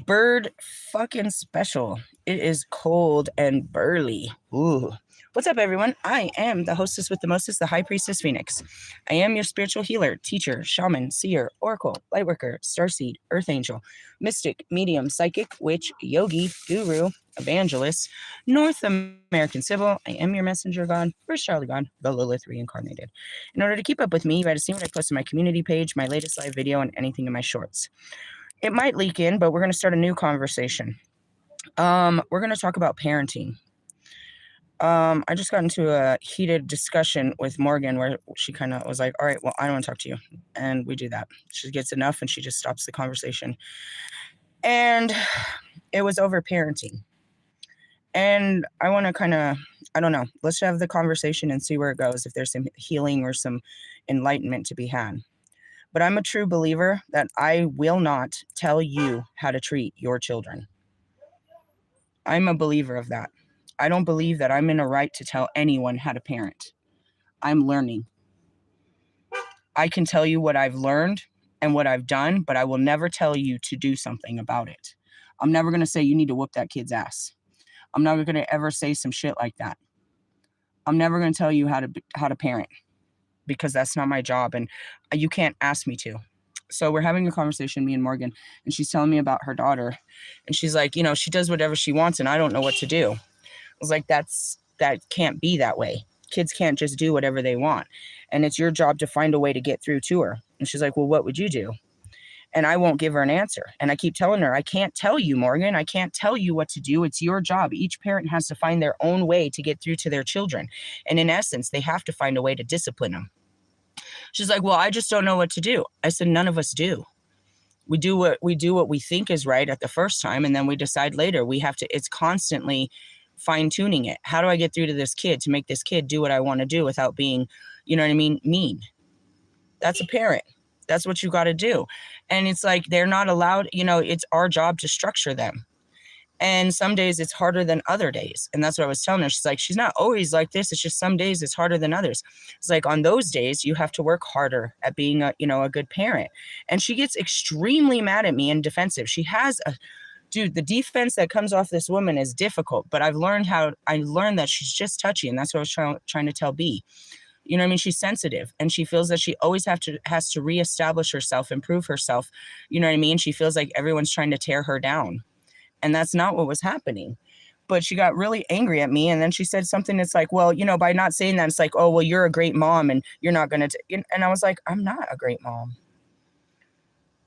bird fucking special. It is cold and burly. Ooh. What's up, everyone? I am the hostess with the mostest, the High Priestess Phoenix. I am your spiritual healer, teacher, shaman, seer, oracle, lightworker, starseed, earth angel, mystic, medium, psychic, witch, yogi, guru, evangelist, North American civil. I am your messenger god, first child of God, the Lilith reincarnated. In order to keep up with me, you got to see what I post on my community page, my latest live video, and anything in my shorts. It might leak in, but we're going to start a new conversation. We're going to talk about parenting. I just got into a heated discussion with Morgan where she kind of was like, all right, well, I don't want to talk to you. And we do that. She gets enough and she just stops the conversation. And it was over parenting. And I want to kind of, I don't know, let's have the conversation and see where it goes, if there's some healing or some enlightenment to be had. But I'm a true believer that I will not tell you how to treat your children. I'm a believer of that. I don't believe that I'm in a right to tell anyone how to parent. I'm learning. I can tell you what I've learned and what I've done, but I will never tell you to do something about it. I'm never going to say you need to whoop that kid's ass. I'm never going to ever say some shit like that. I'm never going to tell you how to parent, because that's not my job and you can't ask me to. So we're having a conversation, me and Morgan, and she's telling me about her daughter. And she's like, you know, she does whatever she wants and I don't know what to do. I was like, that can't be that way. Kids can't just do whatever they want. And it's your job to find a way to get through to her. And she's like, well, what would you do? And I won't give her an answer. And I keep telling her, I can't tell you, Morgan. I can't tell you what to do. It's your job. Each parent has to find their own way to get through to their children. And in essence, they have to find a way to discipline them. She's like, well, I just don't know what to do. I said, none of us do. We do what we think is right at the first time. And then we decide later. It's constantly fine-tuning it. How do I get through to this kid to make this kid do what I want to do without being, you know what I mean, mean? That's a parent. That's what you got to do. And it's like, they're not allowed, you know, it's our job to structure them. And some days it's harder than other days. And that's what I was telling her. She's like, she's not always like this. It's just some days it's harder than others. It's like, on those days, you have to work harder at being a good parent. And she gets extremely mad at me and defensive. She has dude, the defense that comes off this woman is difficult, but I learned that she's just touchy. And that's what I was trying to tell B. You know what I mean? She's sensitive and she feels that she always has to reestablish herself, improve herself. You know what I mean? She feels like everyone's trying to tear her down. And that's not what was happening. But she got really angry at me. And then she said something that's like, well, you know, by not saying that, it's like, oh, well, you're a great mom and you're not going to. And I was like, I'm not a great mom.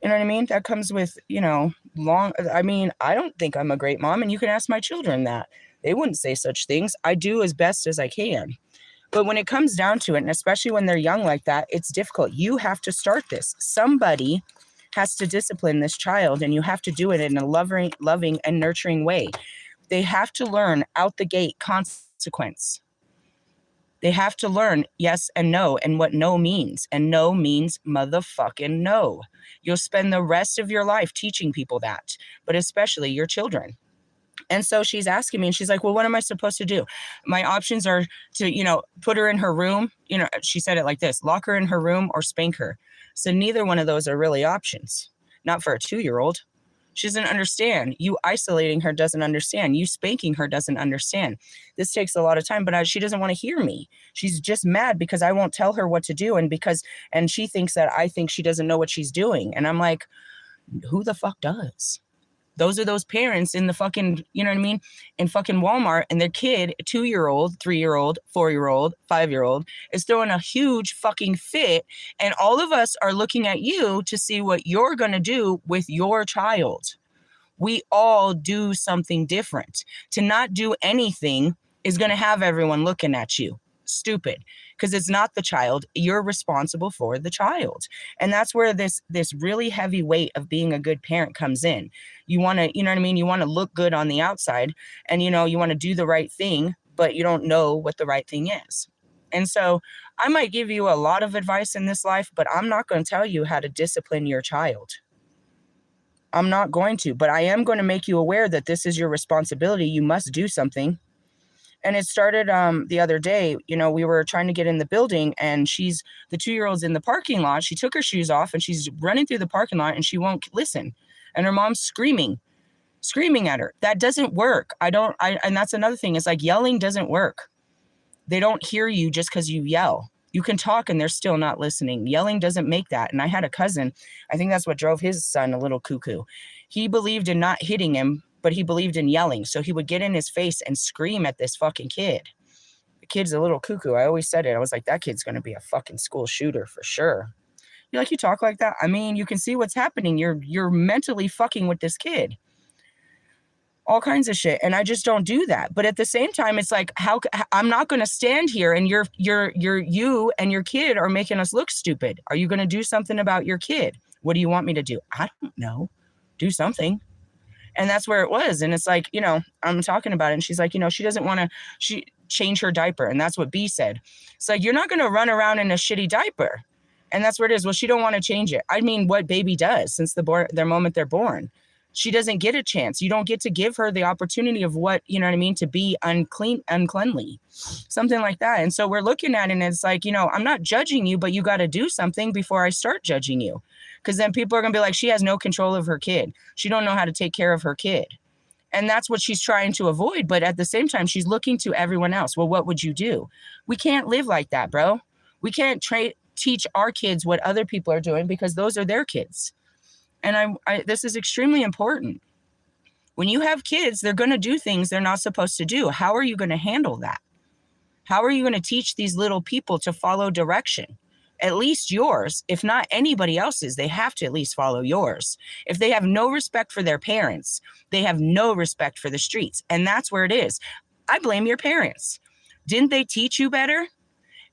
You know what I mean? That comes with, you know, I don't think I'm a great mom. And you can ask my children that. They wouldn't say such things. I do as best as I can. But when it comes down to it, and especially when they're young like that, it's difficult. You have to start this. Somebody has to discipline this child, and you have to do it in a loving and nurturing way. They have to learn out the gate consequence. They have to learn yes and no and what no means. And no means motherfucking no. You'll spend the rest of your life teaching people that, but especially your children. And so she's asking me and she's like, well, what am I supposed to do? My options are to, you know, put her in her room. You know, she said it like this, lock her in her room or spank her. So neither one of those are really options. Not for a 2-year-old. She doesn't understand. You isolating her doesn't understand. You spanking her doesn't understand. This takes a lot of time, but she doesn't want to hear me. She's just mad because I won't tell her what to do. And she thinks that I think she doesn't know what she's doing. And I'm like, who the fuck does? Those are those parents in the fucking, you know what I mean? In fucking Walmart, and their kid, 2-year-old, 3-year-old, 4-year-old, 5-year-old, is throwing a huge fucking fit. And all of us are looking at you to see what you're going to do with your child. We all do something different. To not do anything is going to have everyone looking at you. Stupid. Because it's not the child. You're responsible for the child. And that's where this really heavy weight of being a good parent comes in. You want to, you know what I mean? You want to look good on the outside and, you know, you want to do the right thing, but you don't know what the right thing is. And so I might give you a lot of advice in this life, but I'm not going to tell you how to discipline your child. I'm not going to, but I am going to make you aware that this is your responsibility. You must do something. And it started the other day, you know, we were trying to get in the building and the 2-year-old's in the parking lot. She took her shoes off and she's running through the parking lot and she won't listen. And her mom's screaming screaming at her. That doesn't work. And that's another thing. It's like yelling doesn't work. They don't hear you just because you yell. You can talk and they're still not listening. Yelling doesn't make that. And I had a cousin, I think that's what drove his son a little cuckoo. He believed in not hitting him, but he believed in yelling. So he would get in his face and scream at this fucking kid. The kid's a little cuckoo. I always said it. I was like, that kid's going to be a fucking school shooter for sure. You're like, you talk like that? I mean, you can see what's happening. You're mentally fucking with this kid. All kinds of shit. And I just don't do that. But at the same time, it's like, I'm not going to stand here and you and your kid are making us look stupid. Are you going to do something about your kid? What do you want me to do? I don't know. Do something. And that's where it was. And it's like, I'm talking about it. And she's like, she doesn't want to change her diaper. And that's what B said. It's like, you're not going to run around in a shitty diaper. And that's where it is. Well, she don't want to change it. I mean, what baby does since their moment they're born. She doesn't get a chance. You don't get to give her the opportunity of what, to be uncleanly, something like that. And so we're looking at it and it's like, I'm not judging you, but you got to do something before I start judging you. Because then people are going to be like, she has no control of her kid. She don't know how to take care of her kid. And that's what she's trying to avoid. But at the same time, she's looking to everyone else. Well, what would you do? We can't live like that, bro. We can't teach our kids what other people are doing because those are their kids. And this is extremely important. When you have kids, they're going to do things they're not supposed to do. How are you going to handle that? How are you going to teach these little people to follow direction? At least yours. If not anybody else's, they have to at least follow yours. If they have no respect for their parents, they have no respect for the streets. And that's where it is. I blame your parents. Didn't they teach you better?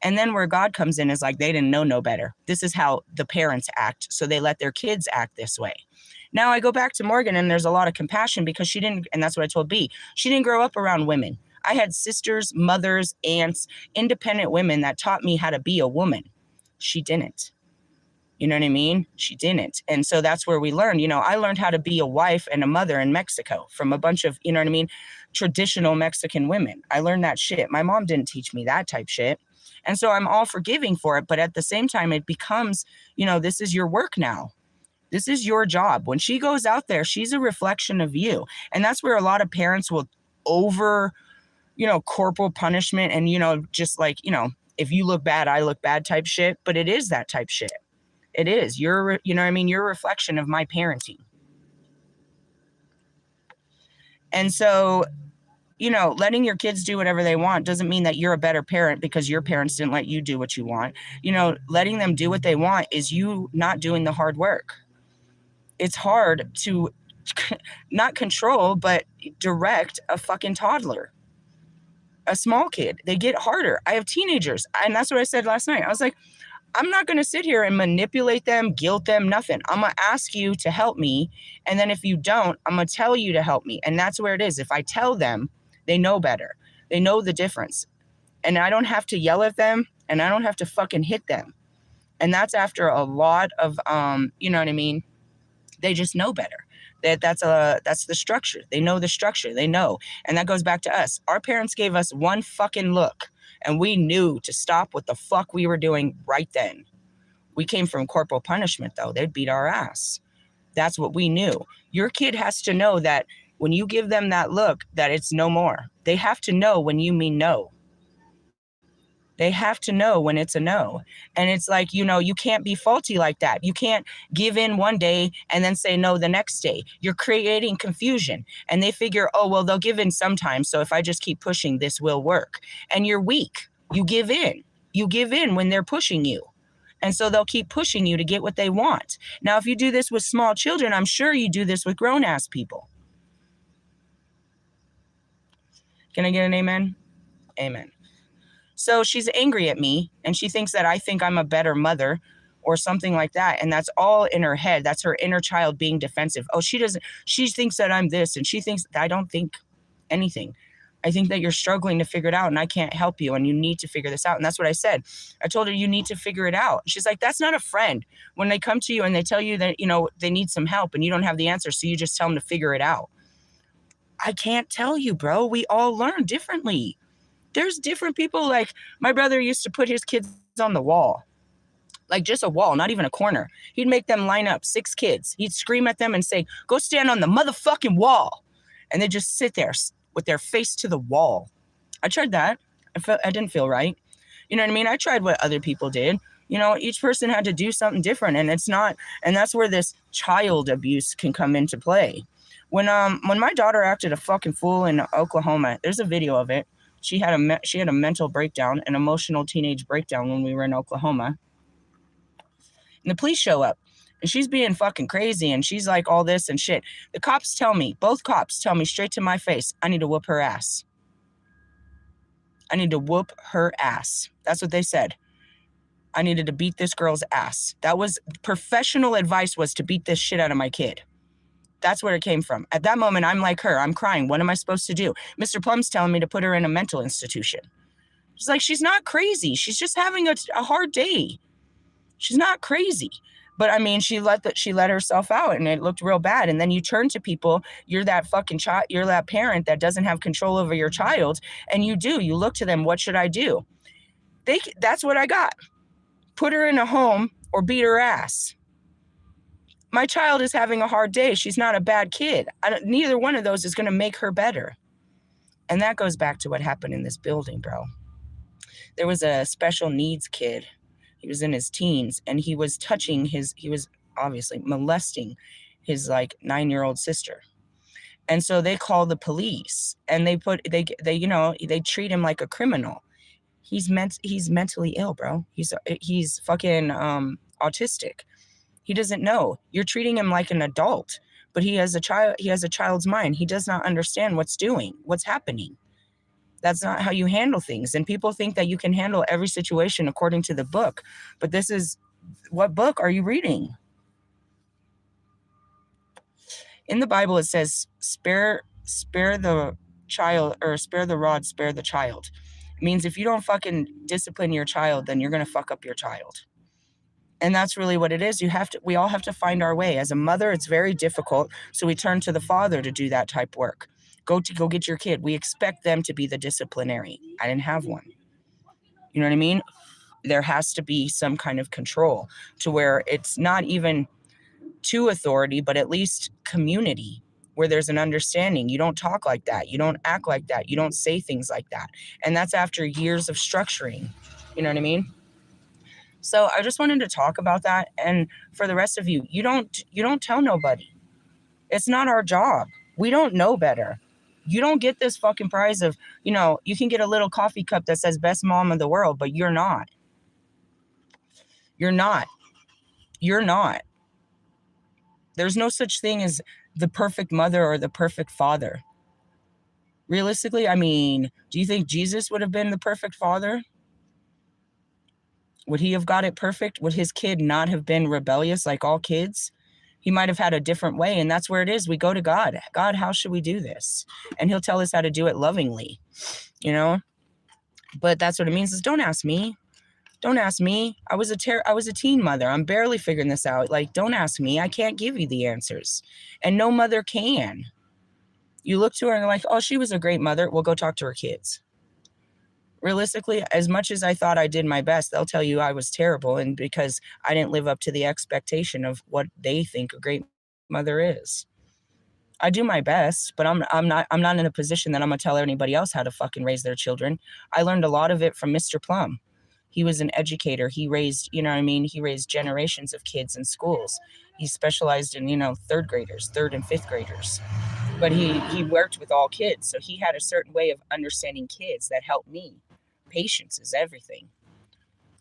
And then where God comes in is like, they didn't know no better. This is how the parents act. So they let their kids act this way. Now I go back to Morgan and there's a lot of compassion because she didn't, and that's what I told B, she didn't grow up around women. I had sisters, mothers, aunts, independent women that taught me how to be a woman. She didn't. You know what I mean? She didn't. And so that's where we learned, I learned how to be a wife and a mother in Mexico from a bunch of, traditional Mexican women. I learned that shit. My mom didn't teach me that type shit. And so I'm all forgiving for it. But at the same time, it becomes, this is your work now. This is your job. When she goes out there, she's a reflection of you. And that's where a lot of parents will over, corporal punishment and, just like, if you look bad, I look bad type shit. But it is that type shit. It is. You're a reflection of my parenting. And so, letting your kids do whatever they want doesn't mean that you're a better parent because your parents didn't let you do what you want. Letting them do what they want is you not doing the hard work. It's hard to not control, but direct a fucking toddler, a small kid. They get harder. I have teenagers. And that's what I said last night. I was like, I'm not going to sit here and manipulate them, guilt them, nothing. I'm going to ask you to help me. And then if you don't, I'm going to tell you to help me. And that's where it is. If I tell them, they know better. They know the difference. And I don't have to yell at them and I don't have to fucking hit them. And that's after a lot of, They just know better. That's the structure. They know the structure. They know. And that goes back to us. Our parents gave us one fucking look. And we knew to stop what the fuck we were doing right then. We came from corporal punishment, though. They'd beat our ass. That's what we knew. Your kid has to know that when you give them that look, that it's no more. They have to know when you mean no. They have to know when it's a no. And it's like, you can't be faulty like that. You can't give in one day and then say no the next day. You're creating confusion. And they figure, oh, well, they'll give in sometimes. So if I just keep pushing, this will work. And you're weak. You give in. You give in when they're pushing you. And so they'll keep pushing you to get what they want. Now, if you do this with small children, I'm sure you do this with grown-ass people. Can I get an amen? Amen. So she's angry at me and she thinks that I think I'm a better mother or something like that. And that's all in her head. That's her inner child being defensive. Oh, she thinks that I'm this and she thinks I don't think anything. I think that you're struggling to figure it out and I can't help you and you need to figure this out. And that's what I said. I told her, you need to figure it out. She's like, that's not a friend. When they come to you and they tell you that, they need some help and you don't have the answer. So you just tell them to figure it out. I can't tell you, bro. We all learn differently. There's different people. Like my brother used to put his kids on the wall. like just a wall, not even a corner. He'd make them line up, 6 kids. He'd scream at them and say, go stand on the motherfucking wall. And they'd just sit there with their face to the wall. I tried that. I didn't feel right. You know what I mean? I tried what other people did. You know, each person had to do something different, and that's where this child abuse can come into play. When my daughter acted a fucking fool in Oklahoma, there's a video of it. She had a mental breakdown, an emotional teenage breakdown when we were in Oklahoma. And the police show up, and she's being fucking crazy, and she's like all this and shit. The cops tell me, both cops tell me straight to my face, I need to whoop her ass. I need to whoop her ass. That's what they said. I needed to beat this girl's ass. That was professional advice, was to beat this shit out of my kid. That's where it came from. At that moment, I'm like her. I'm crying. What am I supposed to do? Mr. Plum's telling me to put her in a mental institution. She's like, she's not crazy. She's just having a hard day. She's not crazy. But I mean, she let herself out, and it looked real bad. And then you turn to people, you're that fucking child, you're that parent that doesn't have control over your child, and you look to them, what should I do? That's what I got. Put her in a home or beat her ass. My child is having a hard day. She's not a bad kid. Neither one of those is going to make her better. And that goes back to what happened in this building, bro. There was a special needs kid. He was in his teens, and he was obviously molesting his like 9-year-old sister. And so they call the police, and they treat him like a criminal. He's mentally ill, bro. He's fucking autistic. He doesn't know. You're treating him like an adult, but he has a child's mind. He does not understand what's happening. That's not how you handle things. And people think that you can handle every situation according to the book. But what book are you reading? In the Bible, it says, spare the child, or spare the rod, spare the child. It means if you don't fucking discipline your child, then you're going to fuck up your child. And that's really what it is. We all have to find our way. As a mother, it's very difficult. So we turn to the father to do that type work. Go get your kid. We expect them to be the disciplinary. I didn't have one. You know what I mean? There has to be some kind of control to where it's not even to authority, but at least community, where there's an understanding. You don't talk like that. You don't act like that. You don't say things like that. And that's after years of structuring. You know what I mean? So I just wanted to talk about that. And for the rest of you, you don't tell nobody. It's not our job. We don't know better. You don't get this fucking prize of, you can get a little coffee cup that says best mom in the world, but you're not. You're not. You're not. There's no such thing as the perfect mother or the perfect father. Realistically, I mean, do you think Jesus would have been the perfect father? Would he have got it perfect? Would his kid not have been rebellious like all kids? He might have had a different way, and that's where it is. We go to God. God, how should we do this? And he'll tell us how to do it lovingly, But that's what it means is don't ask me. Don't ask me. I was a teen mother. I'm barely figuring this out. Like, don't ask me. I can't give you the answers. And no mother can. You look to her and you're like, oh, she was a great mother. Well, go talk to her kids. Realistically, as much as I thought I did my best, they'll tell you I was terrible, and because I didn't live up to the expectation of what they think a great mother is. I do my best, but I'm not in a position that I'm gonna tell anybody else how to fucking raise their children. I learned a lot of it from Mr. Plum. He was an educator. He raised, he raised generations of kids in schools. He specialized in, 3rd and 5th graders. But he worked with all kids, so he had a certain way of understanding kids that helped me. Patience is everything.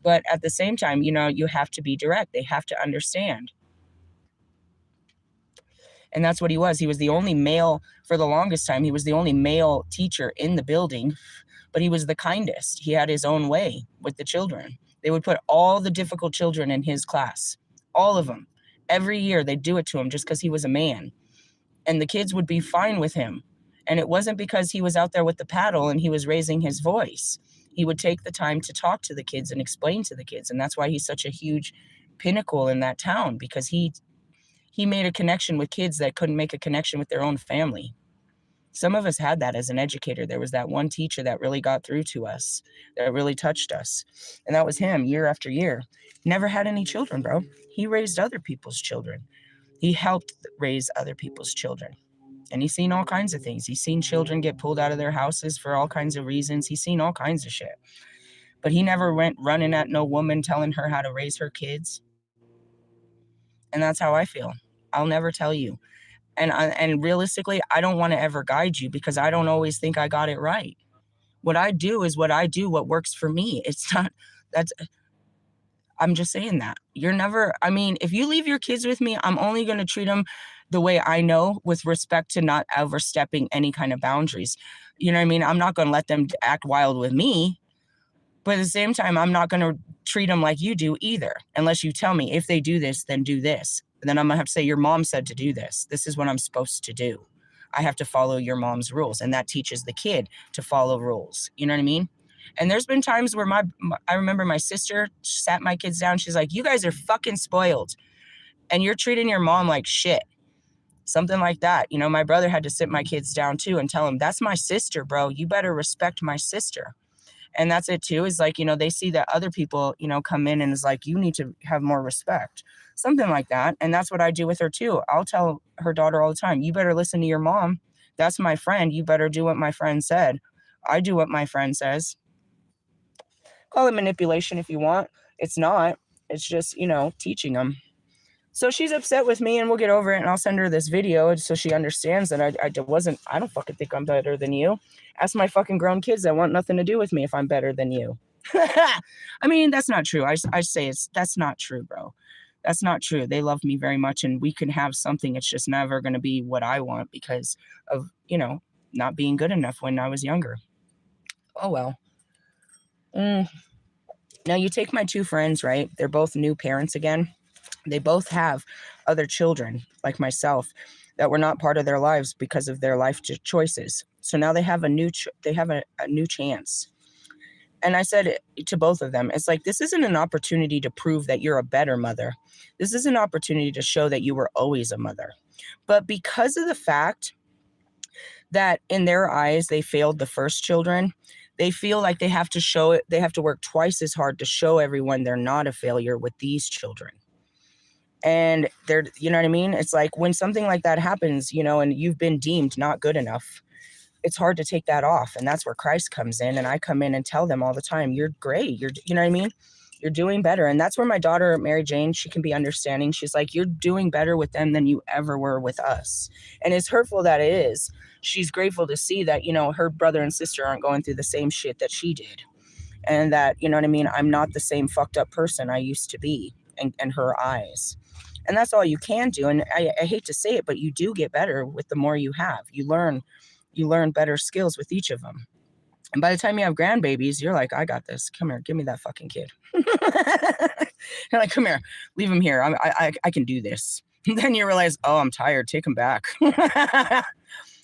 But at the same time, you have to be direct. They have to understand. And that's what he was. He was the only male, for the longest time, he was the only male teacher in the building, but he was the kindest. He had his own way with the children. They would put all the difficult children in his class, all of them. Every year they'd do it to him just because he was a man. And the kids would be fine with him. And it wasn't because he was out there with the paddle and he was raising his voice. He would take the time to talk to the kids and explain to the kids. And that's why he's such a huge pinnacle in that town, because he made a connection with kids that couldn't make a connection with their own family. Some of us had that as an educator. There was that one teacher that really got through to us, that really touched us. And that was him year after year. Never had any children, bro. He raised other people's children. He helped raise other people's children. And he's seen all kinds of things. He's seen children get pulled out of their houses for all kinds of reasons. He's seen all kinds of shit. But he never went running at no woman telling her how to raise her kids. And that's how I feel. I'll never tell you. And realistically, I don't want to ever guide you because I don't always think I got it right. What I do is what I do, what works for me. It's not, I'm just saying that. You're never, I mean, if you leave your kids with me, I'm only going to treat them the way I know, with respect to not overstepping any kind of boundaries. You know what I mean? I'm not going to let them act wild with me. But at the same time, I'm not going to treat them like you do either, unless you tell me if they do this, then do this. And then I'm going to have to say, your mom said to do this. This is what I'm supposed to do. I have to follow your mom's rules. And that teaches the kid to follow rules. You know what I mean? And there's been times where I remember my sister sat my kids down. She's like, you guys are fucking spoiled. And you're treating your mom like shit. Something like that. You know, my brother had to sit my kids down too and tell them, that's my sister, bro. You better respect my sister. And that's it too, is like, you know, they see that other people, you know, come in and is like, you need to have more respect. Something like that. And that's what I do with her too. I'll tell her daughter all the time, you better listen to your mom. That's my friend. You better do what my friend said. I do what my friend says. Call it manipulation if you want. It's not. It's just, you know, teaching them. So she's upset with me, and we'll get over it, and I'll send her this video so she understands that I don't fucking think I'm better than you. Ask my fucking grown kids that want nothing to do with me if I'm better than you. I mean, that's not true. I say that's not true, bro. That's not true. They love me very much, and we can have something. It's just never going to be what I want because of, you know, not being good enough when I was younger. Oh, well. Now, you take my two friends, right? They're both new parents again. They both have other children, like myself, that were not part of their lives because of their life choices. So now they have a new chance. And I said to both of them, it's like, this isn't an opportunity to prove that you're a better mother. This is an opportunity to show that you were always a mother. But because of the fact that in their eyes, they failed the first children, they feel like they have to show it. They have to work twice as hard to show everyone they're not a failure with these children. And they're, you know what I mean? It's like when something like that happens, you know, and you've been deemed not good enough, it's hard to take that off. And that's where Christ comes in. And I come in and tell them all the time, you're great. You know what I mean? You're doing better. And that's where my daughter, Mary Jane, she can be understanding. She's like, you're doing better with them than you ever were with us. And as hurtful that it is, she's grateful to see that, you know, her brother and sister aren't going through the same shit that she did. And that, you know what I mean? I'm not the same fucked up person I used to be in her eyes. And that's all you can do. And I hate to say it, but you do get better with the more you have. You learn better skills with each of them. And by the time you have grandbabies, you're like, I got this. Come here. Give me that fucking kid. You're like, come here. Leave him here. I can do this. And then you realize, oh, I'm tired. Take him back.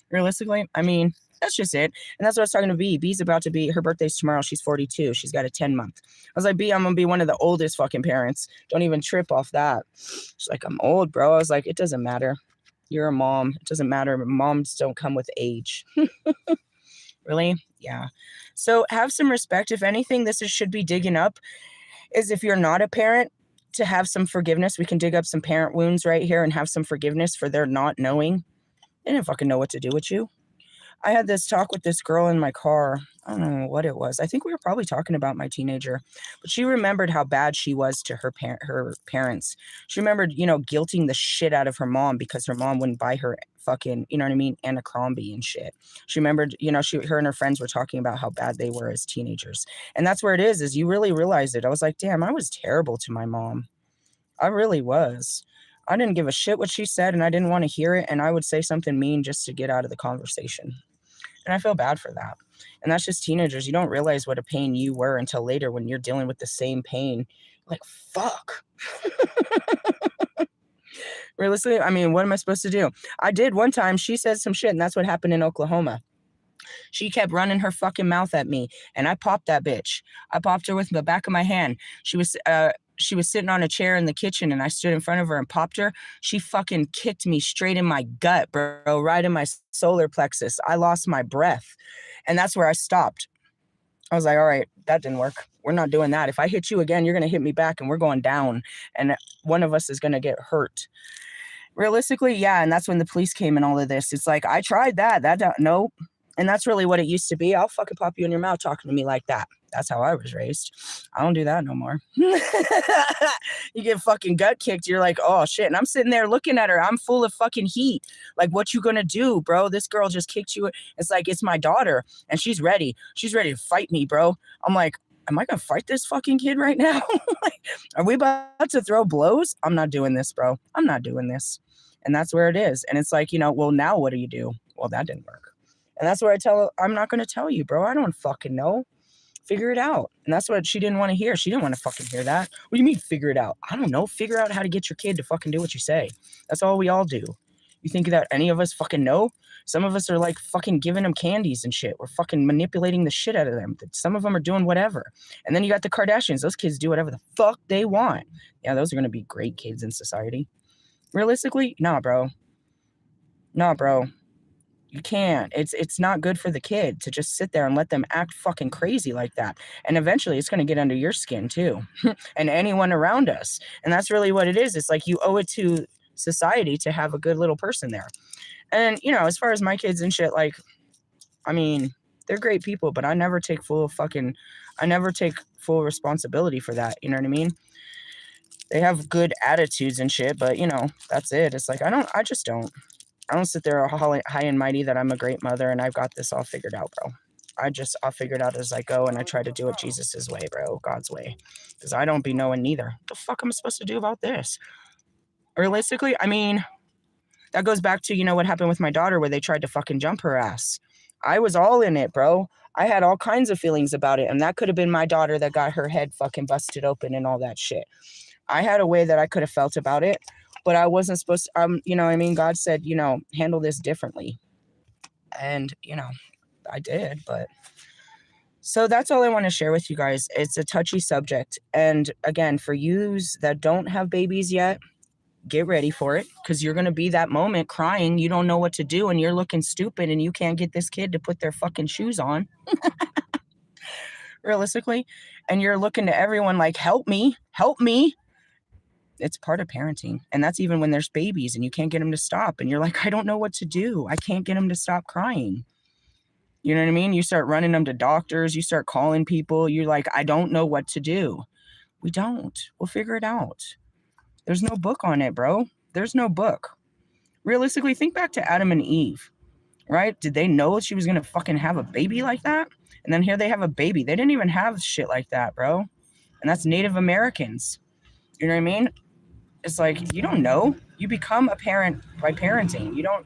Realistically, I mean, that's just it. And that's what I was talking to B. B's about to be, her birthday's tomorrow. She's 42. She's got a 10-month. I was like, B, I'm going to be one of the oldest fucking parents. Don't even trip off that. She's like, I'm old, bro. I was like, it doesn't matter. You're a mom. It doesn't matter. Moms don't come with age. Really? Yeah. So have some respect. If anything, should be digging up is if you're not a parent, to have some forgiveness. We can dig up some parent wounds right here and have some forgiveness for their not knowing. They didn't fucking know what to do with you. I had this talk with this girl in my car. I don't know what it was. I think we were probably talking about my teenager, but she remembered how bad she was to her parents. She remembered, you know, guilting the shit out of her mom because her mom wouldn't buy her fucking, you know what I mean, Abercrombie and shit. She remembered, you know, her and her friends were talking about how bad they were as teenagers. And that's where it is you really realize it. I was like, damn, I was terrible to my mom. I really was. I didn't give a shit what she said, and I didn't want to hear it, and I would say something mean just to get out of the conversation. And I feel bad for that. And that's just teenagers. You don't realize what a pain you were until later when you're dealing with the same pain. Like, fuck. Realistically, I mean, what am I supposed to do? I did one time. She said some shit, and that's what happened in Oklahoma. She kept running her fucking mouth at me, and I popped that bitch. I popped her with the back of my hand. She was, she was sitting on a chair in the kitchen and I stood in front of her and popped her. She fucking kicked me straight in my gut, bro, right in my solar plexus. I lost my breath. And that's where I stopped. I was like, all right, that didn't work. We're not doing that. If I hit you again, you're going to hit me back and we're going down. And one of us is going to get hurt. Realistically, yeah. And that's when the police came and all of this. It's like, I tried that. Nope. And that's really what it used to be. I'll fucking pop you in your mouth talking to me like that. That's how I was raised. I don't do that no more. You get fucking gut kicked. You're like, oh shit. And I'm sitting there looking at her. I'm full of fucking heat. Like, what you gonna do, bro? This girl just kicked you. It's like, it's my daughter and she's ready. She's ready to fight me, bro. I'm like, am I gonna fight this fucking kid right now? Like, are we about to throw blows? I'm not doing this, bro. I'm not doing this. And that's where it is. And it's like, well, now what do you do? Well, that didn't work. And that's where I tell her, I'm not going to tell you, bro. I don't fucking know. Figure it out. And that's what she didn't want to hear. She didn't want to fucking hear that. What do you mean figure it out? I don't know. Figure out how to get your kid to fucking do what you say. That's all we all do. You think that any of us fucking know? Some of us are like fucking giving them candies and shit. We're fucking manipulating the shit out of them. Some of them are doing whatever. And then you got the Kardashians. Those kids do whatever the fuck they want. Yeah, those are going to be great kids in society. Realistically, nah, bro. Nah, bro. You can't. It's not good for the kid to just sit there and let them act fucking crazy like that. And eventually it's going to get under your skin too. And anyone around us. And that's really what it is. It's like you owe it to society to have a good little person there. And, as far as my kids and shit, like, I mean, they're great people, but I never take full responsibility for that. You know what I mean? They have good attitudes and shit, but, that's it. It's like, I just don't. I don't sit there high and mighty that I'm a great mother and I've got this all figured out, bro. I'll figure it out as I go and I try to do it Jesus's way, bro, God's way. Because I don't be knowing neither. What the fuck am I supposed to do about this? Realistically, I mean, that goes back to, what happened with my daughter where they tried to fucking jump her ass. I was all in it, bro. I had all kinds of feelings about it. And that could have been my daughter that got her head fucking busted open and all that shit. I had a way that I could have felt about it. But I wasn't supposed to, God said, handle this differently. And, I did, but. So that's all I want to share with you guys. It's a touchy subject. And again, for yous that don't have babies yet, get ready for it. Because you're going to be that moment crying. You don't know what to do and you're looking stupid and you can't get this kid to put their fucking shoes on. Realistically. And you're looking to everyone like, help me. It's part of parenting. And that's even when there's babies and you can't get them to stop. And you're like, I don't know what to do. I can't get them to stop crying. You know what I mean? You start running them to doctors. You start calling people. You're like, I don't know what to do. We don't. We'll figure it out. There's no book on it, bro. There's no book. Realistically, think back to Adam and Eve, right? Did they know she was going to fucking have a baby like that? And then here they have a baby. They didn't even have shit like that, bro. And that's Native Americans. You know what I mean? It's like, you don't know. You become a parent by parenting. You don't,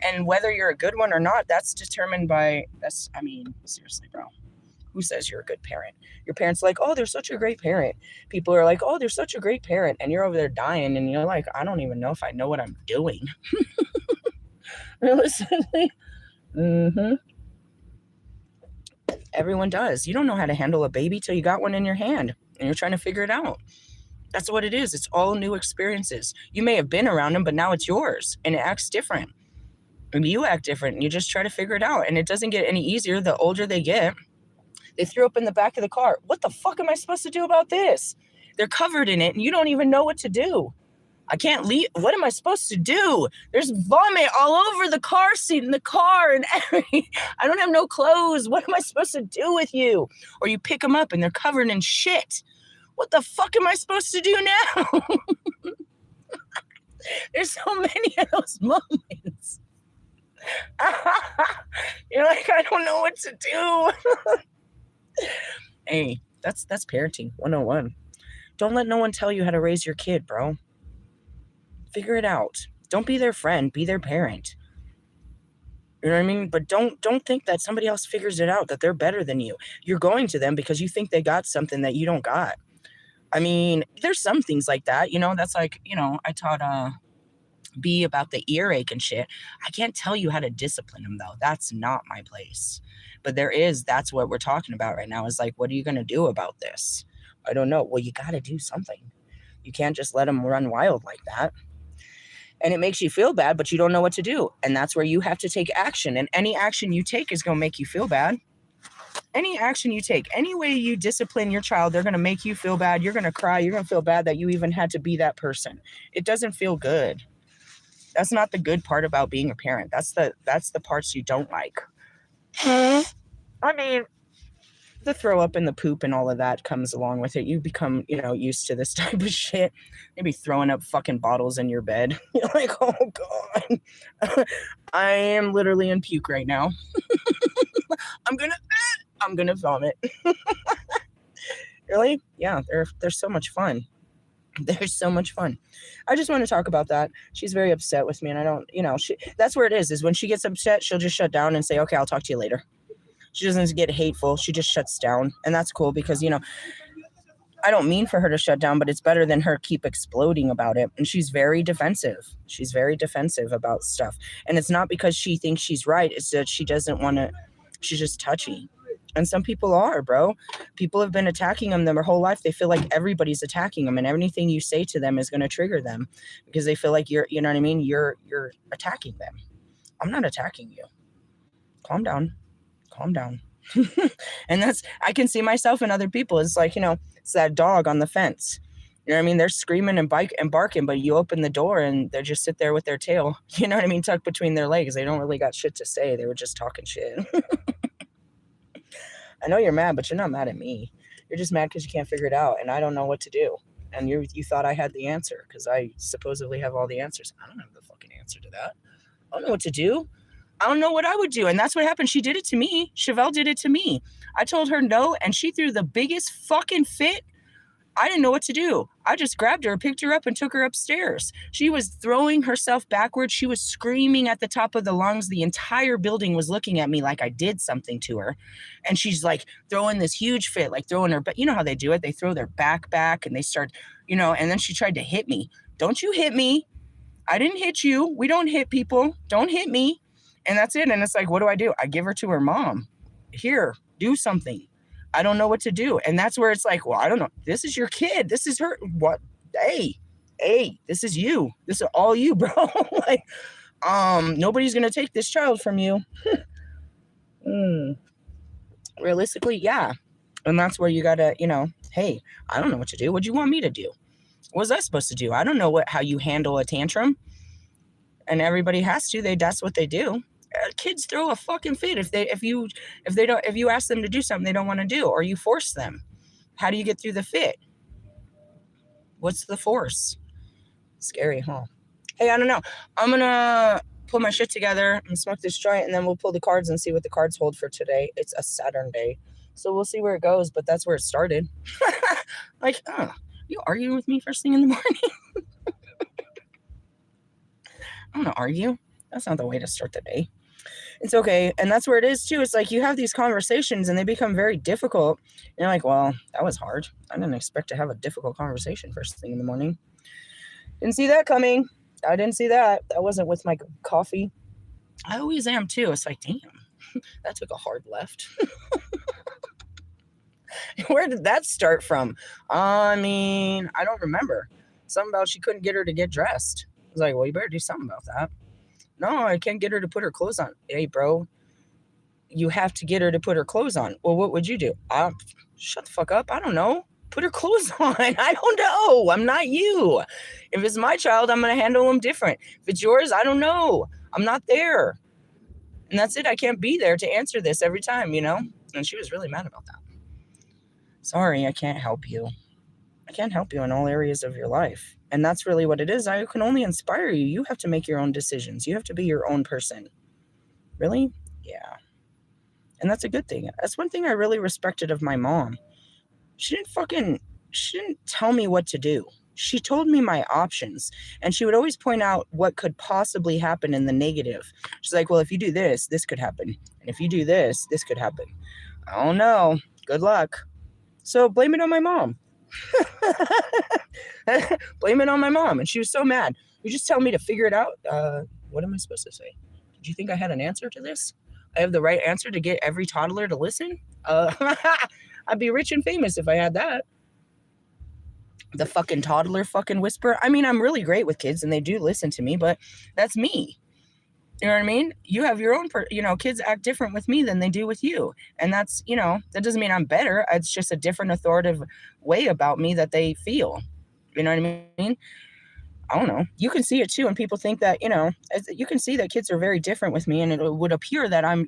and whether you're a good one or not, that's determined by, seriously, bro. Who says you're a good parent? Your parents are like, oh, they're such a great parent. People are like, oh, they're such a great parent. And you're over there dying and you're like, I don't even know if I know what I'm doing. Realistically. Everyone does. You don't know how to handle a baby till you got one in your hand and you're trying to figure it out. That's what it is. It's all new experiences. You may have been around them, but now it's yours and it acts different. And you act different and you just try to figure it out. And it doesn't get any easier the older they get. They threw up in the back of the car. What the fuck am I supposed to do about this? They're covered in it and you don't even know what to do. I can't leave. What am I supposed to do? There's vomit all over the car seat in the car and I don't have no clothes. What am I supposed to do with you? Or you pick them up and they're covered in shit. What the fuck am I supposed to do now? There's so many of those moments. You're like, I don't know what to do. Hey, that's parenting 101. Don't let no one tell you how to raise your kid, bro. Figure it out. Don't be their friend, be their parent. You know what I mean? But don't think that somebody else figures it out, that they're better than you. You're going to them because you think they got something that you don't got. I mean, there's some things like that, that's like, I taught B about the earache and shit. I can't tell you how to discipline them though. That's not my place. But that's what we're talking about right now is like, what are you going to do about this? I don't know. Well, you got to do something. You can't just let them run wild like that. And it makes you feel bad, but you don't know what to do. And that's where you have to take action. And any action you take is going to make you feel bad. Any action you take, any way you discipline your child, they're going to make you feel bad. You're going to cry. You're going to feel bad that you even had to be that person. It doesn't feel good. That's not the good part about being a parent. That's the parts you don't like. I mean, the throw up and the poop and all of that comes along with it. You become, used to this type of shit. Maybe throwing up fucking bottles in your bed. You're like, oh God, I am literally in puke right now. I'm gonna vomit. Really? Yeah, they're so much fun. They're so much fun. I just want to talk about that. She's very upset with me, and I don't, that's where it is when she gets upset, she'll just shut down and say, okay, I'll talk to you later. She doesn't get hateful. She just shuts down. And that's cool because, I don't mean for her to shut down, but it's better than her keep exploding about it. And she's very defensive. She's very defensive about stuff. And it's not because she thinks she's right. It's that she doesn't want to, she's just touchy. And some people are, bro. People have been attacking them their whole life. They feel like everybody's attacking them, and anything you say to them is going to trigger them because they feel like you're, you know what I mean? You're attacking them. I'm not attacking you. Calm down. Calm down. And I can see myself in other people. It's like, it's that dog on the fence. You know what I mean? They're screaming and barking, but you open the door and they just sit there with their tail, you know what I mean, tucked between their legs. They don't really got shit to say. They were just talking shit. I know you're mad, but you're not mad at me. You're just mad because you can't figure it out, and I don't know what to do. And you thought I had the answer because I supposedly have all the answers. I don't have the fucking answer to that. I don't know what to do. I don't know what I would do. And that's what happened. She did it to me. Chevelle did it to me. I told her no, and she threw the biggest fucking fit. I didn't know what to do. I just grabbed her, picked her up, and took her upstairs. She was throwing herself backwards. She was screaming at the top of the lungs. The entire building was looking at me like I did something to her. And she's like throwing this huge fit, like throwing her, but you know how they do it. They throw their back and they start, and then she tried to hit me. Don't you hit me. I didn't hit you. We don't hit people. Don't hit me. And that's it. And it's like, what do? I give her to her mom. Here, do something. I don't know what to do. And that's where it's like, well, I don't know. This is your kid. This is her. What? Hey, this is you. This is all you, bro. Like, nobody's going to take this child from you. Realistically, yeah. And that's where you got to, hey, I don't know what to do. What do you want me to do? What was I supposed to do? I don't know how you handle a tantrum. And everybody has to. That's what they do. Kids throw a fucking fit if you ask them to do something they don't want to do, or you force them. How do you get through the fit? What's the force? Scary, huh? Hey, I don't know. I'm gonna pull my shit together and smoke this joint, and then we'll pull the cards and see what the cards hold for today. It's a Saturn day, so we'll see where it goes. But that's where it started. Like, you arguing with me first thing in the morning? I'm gonna argue. That's not the way to start the day. It's okay. And that's where it is too. It's like you have these conversations and they become very difficult. And you're like, well, that was hard. I didn't expect to have a difficult conversation first thing in the morning. Didn't see that coming. I didn't see that. That wasn't with my coffee. I always am too. It's like, damn, that took a hard left. Where did that start from? I mean, I don't remember. Something about she couldn't get her to get dressed. I was like, well, you better do something about that. No, I can't get her to put her clothes on. Hey, bro, you have to get her to put her clothes on. Well, what would you do? Shut the fuck up. I don't know. Put her clothes on. I don't know. I'm not you. If it's my child, I'm going to handle them different. If it's yours, I don't know. I'm not there. And that's it. I can't be there to answer this every time, And she was really mad about that. Sorry, I can't help you. I can't help you in all areas of your life. And that's really what it is. I can only inspire you. You have to make your own decisions. You have to be your own person. Really? Yeah. And that's a good thing. That's one thing I really respected of my mom. She didn't tell me what to do. She told me my options. And she would always point out what could possibly happen in the negative. She's like, well, if you do this, this could happen. And if you do this, this could happen. I don't know. Good luck. So blame it on my mom. Blame it on my mom. And she was so mad. You just tell me to figure it out. What am I supposed to say? Did you think I had an answer to this? I have the right answer to get every toddler to listen? I'd be rich and famous if I had that. the fucking toddler fucking whisper. I mean, I'm really great with kids and they do listen to me, but that's me. You know what I mean? You have your own, kids act different with me than they do with you. And that's, that doesn't mean I'm better. It's just a different authoritative way about me that they feel. You know what I mean? I don't know. You can see it too. And people think that, you can see that kids are very different with me. And it would appear that I'm,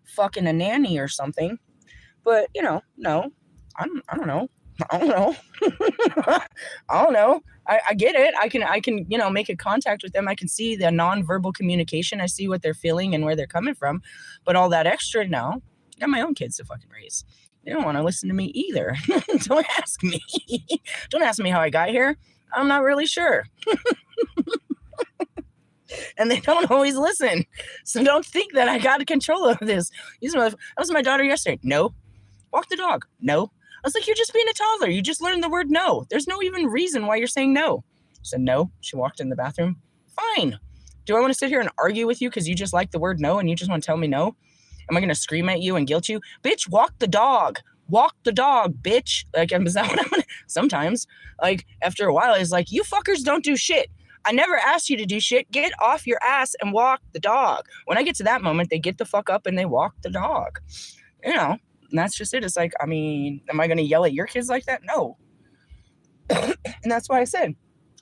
fucking a nanny or something. But, no, I don't know. I don't know. I don't know. I get it. I can, make a contact with them. I can see the nonverbal communication. I see what they're feeling and where they're coming from. But all that extra, no. I got my own kids to fucking raise. They don't want to listen to me either. Don't ask me. Don't ask me how I got here. I'm not really sure. And they don't always listen. So don't think that I got control of this. That was my daughter yesterday. No. Walk the dog. No. I was like, you're just being a toddler. You just learned the word no. There's no even reason why you're saying no. I said no. She walked in the bathroom. Fine. Do I want to sit here and argue with you because you just like the word no and you just want to tell me no? Am I going to scream at you and guilt you? Bitch, walk the dog. Walk the dog, bitch. Like, is that what I'm going to... Sometimes, like, after a while, it's like, you fuckers don't do shit. I never asked you to do shit. Get off your ass and walk the dog. When I get to that moment, they get the fuck up and they walk the dog. And that's just it. It's like, I mean, am I going to yell at your kids like that? No. And that's why I said,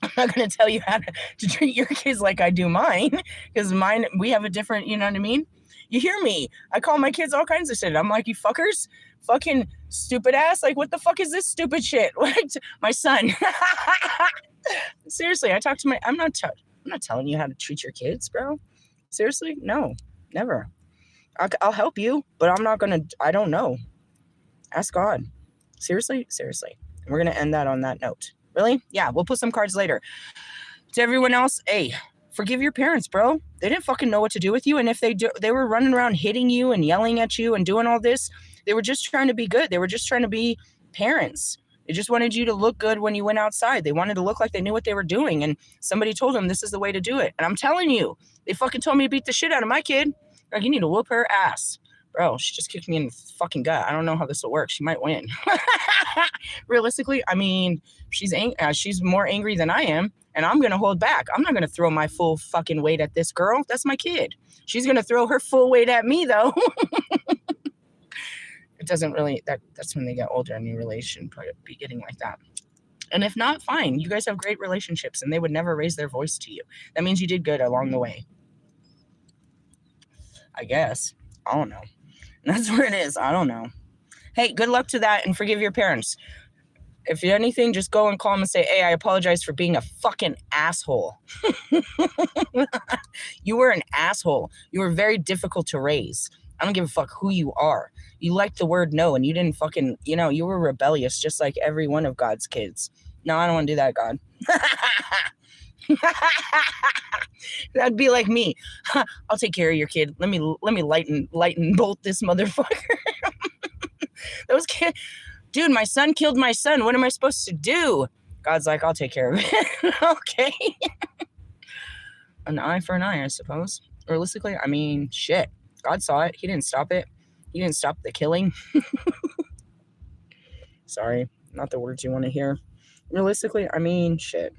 I'm not going to tell you how to treat your kids like I do mine. Because mine, we have a different, you know what I mean? You hear me. I call my kids all kinds of shit. I'm like, you fuckers, fucking stupid ass. Like, what the fuck is this stupid shit? My son. Seriously, I talk to I'm not telling you how to treat your kids, bro. Seriously? No, never. I'll help you, but I'm not going to, I don't know. Ask God. Seriously? Seriously. We're going to end that on that note. Really? Yeah, we'll put some cards later. To everyone else, hey, forgive your parents, bro. They didn't fucking know what to do with you. And if they were running around hitting you and yelling at you and doing all this, they were just trying to be good. They were just trying to be parents. They just wanted you to look good when you went outside. They wanted to look like they knew what they were doing. And somebody told them this is the way to do it. And I'm telling you, they fucking told me to beat the shit out of my kid. Like, you need to whoop her ass. Bro, she just kicked me in the fucking gut. I don't know how this will work. She might win. Realistically, I mean, she's more angry than I am. And I'm going to hold back. I'm not going to throw my full fucking weight at this girl. That's my kid. She's going to throw her full weight at me, though. It doesn't really, that's when they get older and your relation be getting like that. And if not, fine. You guys have great relationships and they would never raise their voice to you. That means you did good along the way. I guess. I don't know. That's where it is. I don't know. Hey, good luck to that and forgive your parents. If you're anything, just go and call them and say, hey, I apologize for being a fucking asshole. You were an asshole. You were very difficult to raise. I don't give a fuck who you are. You liked the word no and you didn't fucking, you were rebellious just like every one of God's kids. No, I don't want to do that, God. That'd be like me. I'll take care of your kid. Let me lighten bolt this motherfucker. Those kids, dude, my son killed my son. What am I supposed to do? God's like, I'll take care of it. Okay. An eye for an eye, I suppose. Realistically, I mean, shit. God saw it. He didn't stop it. He didn't stop the killing. Sorry, not the words you want to hear. Realistically, I mean, shit.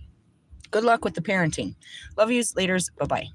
Good luck with the parenting. Love yous. Laters. Bye-bye.